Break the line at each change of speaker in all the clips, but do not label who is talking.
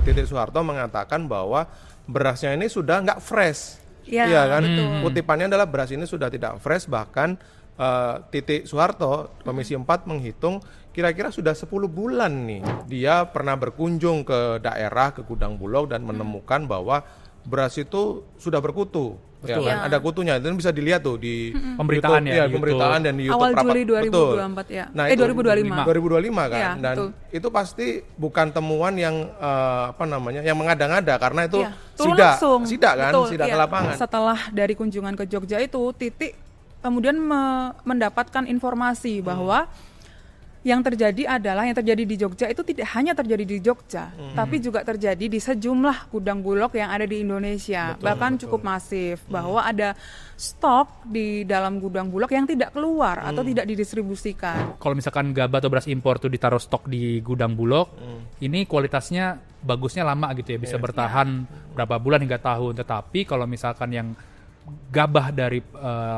Titik Soeharto mengatakan bahwa berasnya ini sudah nggak fresh.
Ya,
Iya kan?
betul.
Kutipannya adalah beras ini sudah tidak fresh, bahkan Titik Soeharto Komisi 4 menghitung kira-kira sudah 10 bulan nih dia pernah berkunjung ke daerah, ke gudang Bulog dan menemukan bahwa beras itu sudah berkutu. Ya
Betul.
kan? Ada kutunya, itu bisa dilihat tuh di
Pemberitaan
YouTube,
ya,
ya,
di
pemberitaan
YouTube.
dan di YouTube
Awal
rapat.
Juli 2024
Betul.
ya.
Nah,
2025.
2025 kan.
Iya,
Dan
betul.
itu pasti bukan temuan yang yang mengada-ngada karena itu
Iya, turun langsung.
sidak kan,
Betul,
sidak
iya.
ke lapangan.
Setelah dari kunjungan ke Jogja itu, Titik kemudian mendapatkan informasi bahwa yang terjadi di Jogja itu tidak hanya terjadi di Jogja, tapi juga terjadi di sejumlah gudang Bulog yang ada di Indonesia. Bahkan cukup masif, bahwa ada stok di dalam gudang Bulog yang tidak keluar atau tidak didistribusikan.
Kalau misalkan gabah atau beras impor tuh ditaruh stok di gudang Bulog, ini kualitasnya bagusnya lama gitu ya, bisa bertahan berapa bulan hingga tahun. Tetapi kalau misalkan yang gabah dari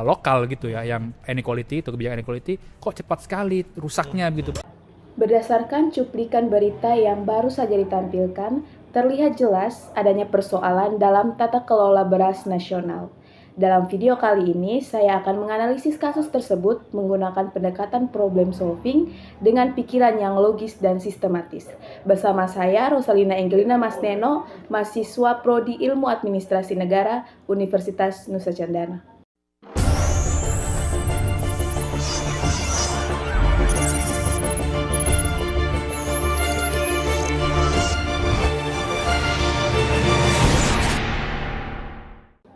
lokal gitu ya, yang inequality itu kebijakan inequality, kok cepat sekali rusaknya gitu.
Berdasarkan cuplikan berita yang baru saja ditampilkan, terlihat jelas adanya persoalan dalam tata kelola beras nasional. Dalam video kali ini, saya akan menganalisis kasus tersebut menggunakan pendekatan problem solving dengan pikiran yang logis dan sistematis. Bersama saya, Rosalina Angelina Masneno, mahasiswa Prodi Ilmu Administrasi Negara, Universitas Nusa Cendana.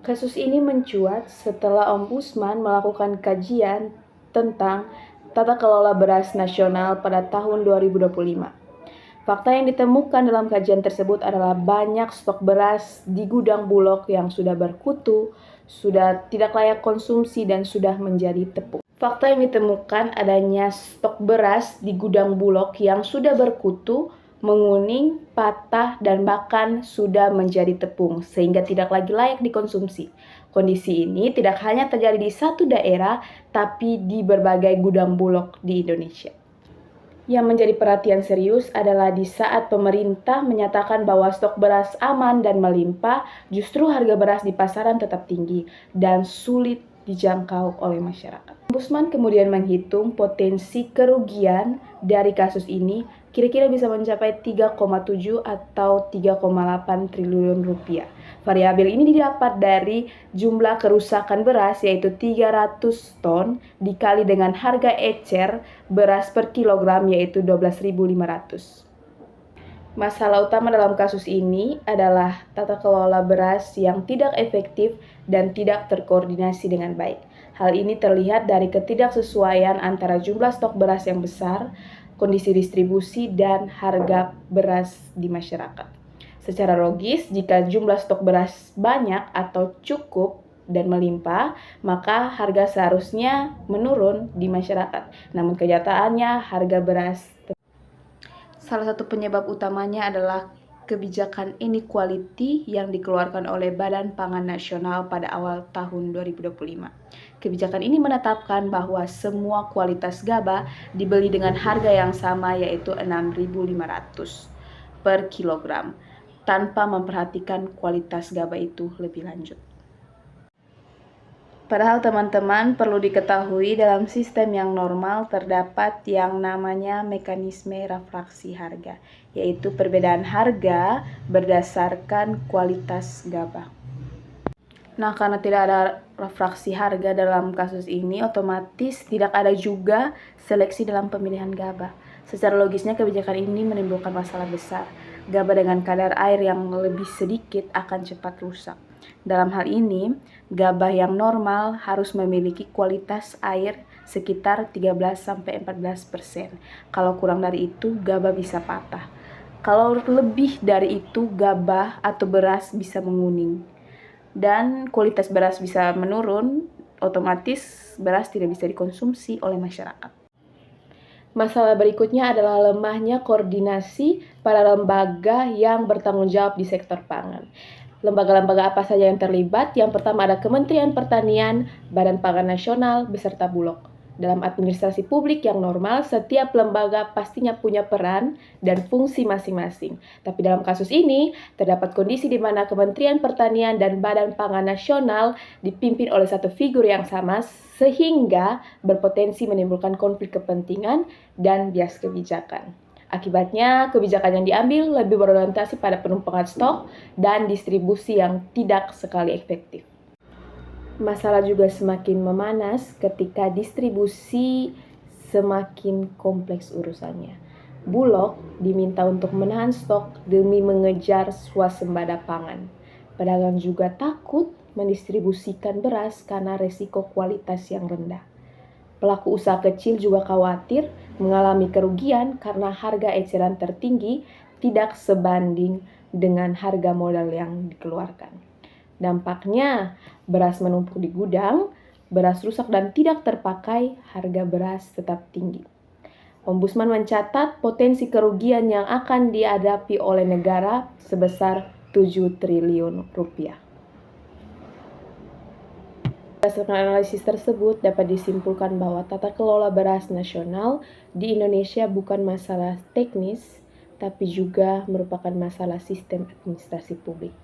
Kasus ini mencuat setelah Ombudsman melakukan kajian tentang tata kelola beras nasional pada tahun 2025. Fakta yang ditemukan dalam kajian tersebut adalah banyak stok beras di gudang Bulog yang sudah berkutu, sudah tidak layak konsumsi dan sudah menjadi tepung. Fakta yang ditemukan adanya stok beras di gudang Bulog yang sudah berkutu, menguning, patah, dan bahkan sudah menjadi tepung, sehingga tidak lagi layak dikonsumsi. Kondisi ini tidak hanya terjadi di satu daerah, tapi di berbagai gudang Bulog di Indonesia. Yang menjadi perhatian serius adalah di saat pemerintah menyatakan bahwa stok beras aman dan melimpah, justru harga beras di pasaran tetap tinggi dan sulit dijangkau oleh masyarakat. Ombudsman kemudian menghitung potensi kerugian dari kasus ini kira-kira bisa mencapai 3,7 atau 3,8 triliun rupiah. Variabel ini didapat dari jumlah kerusakan beras yaitu 300 ton dikali dengan harga ecer beras per kilogram yaitu 12.500. Masalah utama dalam kasus ini adalah tata kelola beras yang tidak efektif dan tidak terkoordinasi dengan baik. Hal ini terlihat dari ketidaksesuaian antara jumlah stok beras yang besar, kondisi distribusi, dan harga beras di masyarakat. Secara logis, jika jumlah stok beras banyak atau cukup dan melimpah, maka harga seharusnya menurun di masyarakat. Namun kenyataannya harga beras. Salah satu penyebab utamanya adalah kebijakan inequality yang dikeluarkan oleh Badan Pangan Nasional pada awal tahun 2025. Kebijakan ini menetapkan bahwa semua kualitas gabah dibeli dengan harga yang sama yaitu 6.500 per kilogram, tanpa memperhatikan kualitas gabah itu lebih lanjut. Padahal teman-teman perlu diketahui dalam sistem yang normal terdapat yang namanya mekanisme refraksi harga, yaitu perbedaan harga berdasarkan kualitas gabah. Nah, karena tidak ada refraksi harga dalam kasus ini, otomatis tidak ada juga seleksi dalam pemilihan gabah. Secara logisnya kebijakan ini menimbulkan masalah besar. Gabah dengan kadar air yang lebih sedikit akan cepat rusak. Dalam hal ini, gabah yang normal harus memiliki kualitas air sekitar 13-14%. Kalau kurang dari itu, gabah bisa patah. Kalau lebih dari itu, gabah atau beras bisa menguning. Dan kualitas beras bisa menurun, otomatis beras tidak bisa dikonsumsi oleh masyarakat. Masalah berikutnya adalah lemahnya koordinasi para lembaga yang bertanggung jawab di sektor pangan. Lembaga-lembaga apa saja yang terlibat? Yang pertama ada Kementerian Pertanian, Badan Pangan Nasional, beserta Bulog. Dalam administrasi publik yang normal, setiap lembaga pastinya punya peran dan fungsi masing-masing. Tapi dalam kasus ini, terdapat kondisi di mana Kementerian Pertanian dan Badan Pangan Nasional dipimpin oleh satu figur yang sama, sehingga berpotensi menimbulkan konflik kepentingan dan bias kebijakan. Akibatnya, kebijakan yang diambil lebih berorientasi pada penumpukan stok dan distribusi yang tidak sekali efektif. Masalah juga semakin memanas ketika distribusi semakin kompleks urusannya. Bulog diminta untuk menahan stok demi mengejar swasembada pangan. Pedagang juga takut mendistribusikan beras karena resiko kualitas yang rendah. Pelaku usaha kecil juga khawatir mengalami kerugian karena harga eceran tertinggi tidak sebanding dengan harga modal yang dikeluarkan. Dampaknya, beras menumpuk di gudang, beras rusak dan tidak terpakai, harga beras tetap tinggi. Ombudsman mencatat potensi kerugian yang akan dihadapi oleh negara sebesar 7 triliun rupiah. Berdasarkan analisis tersebut, dapat disimpulkan bahwa tata kelola beras nasional di Indonesia bukan masalah teknis, tapi juga merupakan masalah sistem administrasi publik.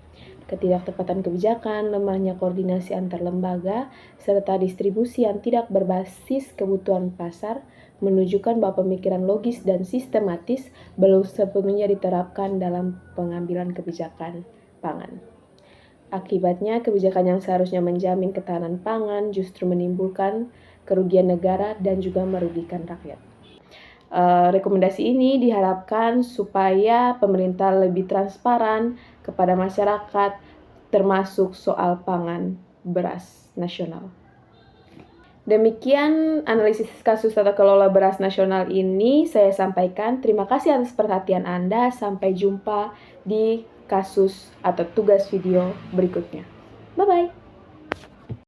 Ketidaktepatan kebijakan, lemahnya koordinasi antar lembaga, serta distribusi yang tidak berbasis kebutuhan pasar menunjukkan bahwa pemikiran logis dan sistematis belum sepenuhnya diterapkan dalam pengambilan kebijakan pangan. Akibatnya, kebijakan yang seharusnya menjamin ketahanan pangan justru menimbulkan kerugian negara dan juga merugikan rakyat. Rekomendasi ini diharapkan supaya pemerintah lebih transparan kepada masyarakat, termasuk soal pangan beras nasional. Demikian analisis kasus tata kelola beras nasional ini saya sampaikan. Terima kasih atas perhatian Anda. Sampai jumpa di kasus atau tugas video berikutnya. Bye-bye.